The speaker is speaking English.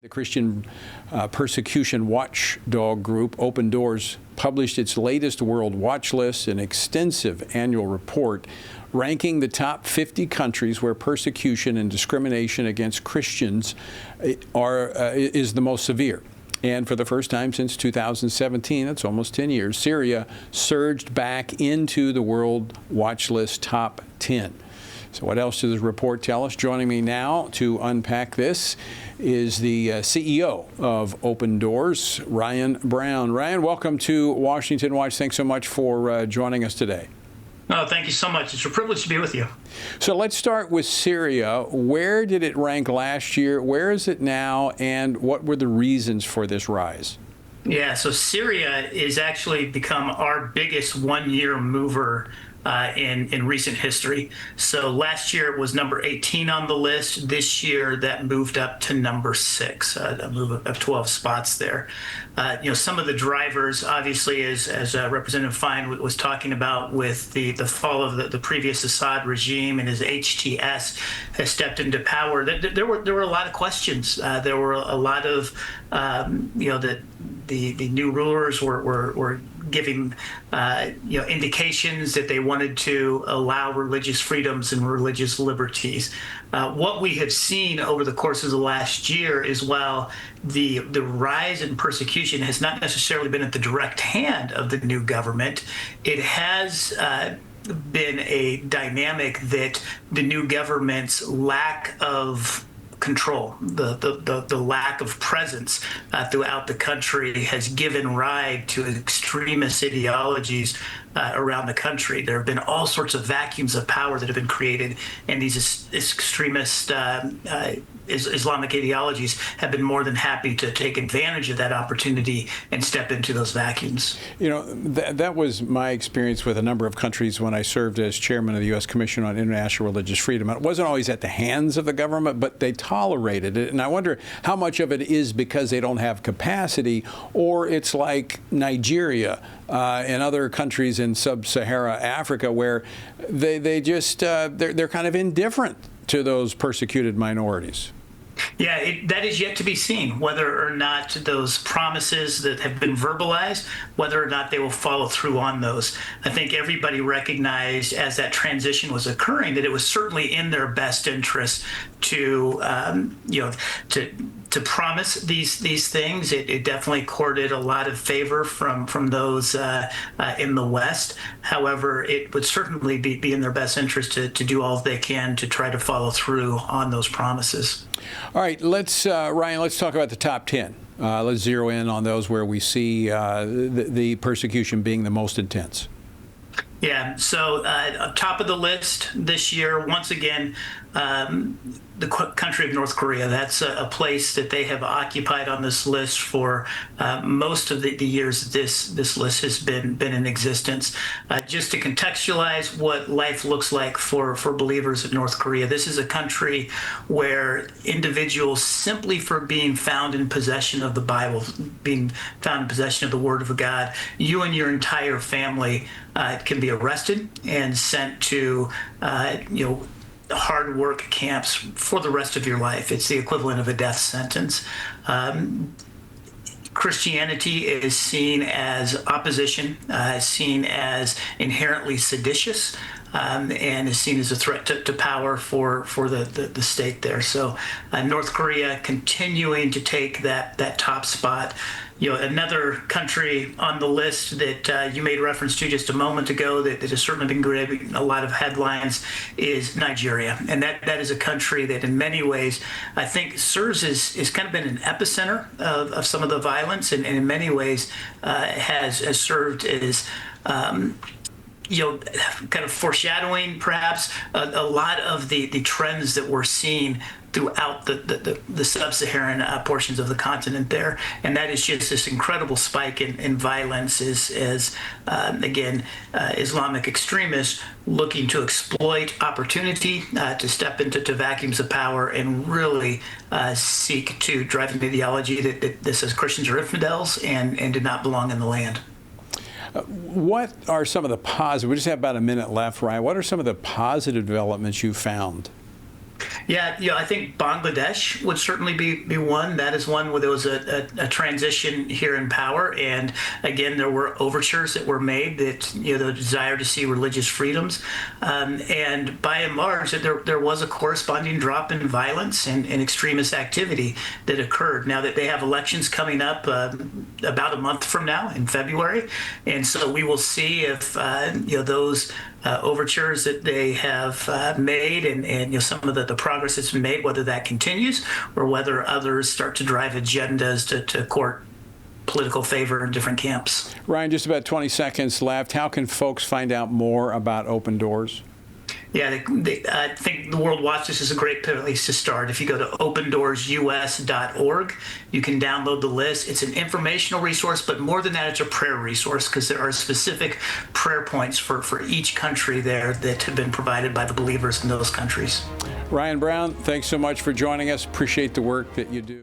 The Christian persecution watchdog group, Open Doors, published its latest World Watch List, an extensive annual report ranking the top 50 countries where persecution and discrimination against Christians is the most severe. And for the first time since 2017, that's almost 10 years, Syria surged back into the World Watch List top 10. So what else does the report tell us? Joining me now to unpack this is the CEO of Open Doors, Ryan Brown. Ryan, welcome to Washington Watch. Thanks so much for joining us today. Oh, thank you so much. It's a privilege to be with you. So let's start with Syria. Where did it rank last year? Where is it now? And what were the reasons for this rise? Yeah, so Syria is actually become our biggest one-year mover in recent history. So last year it was number 18 on the list. This year that moved up to number 6, a move of 12 spots there. Some of the drivers, obviously, as Representative Fine was talking about, with the fall of the previous Assad regime and his HTS has stepped into power. There were a lot of questions. There were a lot of the new rulers were giving indications that they wanted to allow religious freedoms and religious liberties. What we have seen over the course of the last year is, while the rise in persecution has not necessarily been at the direct hand of the new government, it has been a dynamic that the new government's lack of control, the lack of presence throughout the country has given rise to extremist ideologies around the country. There have been all sorts of vacuums of power that have been created, and these extremist Islamic ideologies have been more than happy to take advantage of that opportunity and step into those vacuums. That was my experience with a number of countries when I served as chairman of the U.S. Commission on International Religious Freedom. It wasn't always at the hands of the government, but they tolerated it. And I wonder how much of it is because they don't have capacity, or it's like Nigeria and other countries in sub-Saharan Africa, where they're kind of indifferent to those persecuted minorities. Yeah, that is yet to be seen, whether or not those promises that have been verbalized, whether or not they will follow through on those. I think everybody recognized as that transition was occurring that it was certainly in their best interest to promise these things. It definitely courted a lot of favor from those in the West. However, it would certainly be in their best interest to do all they can to try to follow through on those promises. All right, Ryan, let's talk about the top 10. Let's zero in on those where we see the persecution being the most intense. Yeah, so top of the list this year, once again, the country of North Korea. That's a place that they have occupied on this list for most of the years this list has been in existence. Just to contextualize what life looks like for believers in North Korea, this is a country where individuals, simply for being found in possession of the Bible, being found in possession of the Word of God, you and your entire family can be arrested and sent to hard work camps for the rest of your life. It's the equivalent of a death sentence. Christianity is seen as opposition, seen as inherently seditious, and is seen as a threat to power for the state there. So North Korea continuing to take that top spot. Another country on the list that you made reference to just a moment ago that has certainly been grabbing a lot of headlines is Nigeria. And that is a country that in many ways I think serves as kind of been an epicenter of some of the violence, and in many ways has served as kind of foreshadowing perhaps a lot of the trends that we're seeing throughout the sub-Saharan portions of the continent there. And that is just this incredible spike in violence as Islamic extremists looking to exploit opportunity to step into vacuums of power and really seek to drive an ideology that says Christians are infidels and do not belong in the land. What are some of the positive, we just have about a minute left, Ryan, what are some of the positive developments you found? Yeah, I think Bangladesh would certainly be one. That is one where there was a transition here in power, and again, there were overtures that were made that the desire to see religious freedoms, and by and large, there was a corresponding drop in violence and extremist activity that occurred. Now that they have elections coming up about a month from now in February, and so we will see if those overtures that they have made and some of the progress that's been made, whether that continues or whether others start to drive agendas to court political favor in different camps. Ryan, just about 20 seconds left. How can folks find out more about Open Doors? Yeah, I think the World Watch List is a great place to start. If you go to OpenDoorsUS.org, you can download the list. It's an informational resource, but more than that, it's a prayer resource because there are specific prayer points for each country there that have been provided by the believers in those countries. Ryan Brown, thanks so much for joining us. Appreciate the work that you do.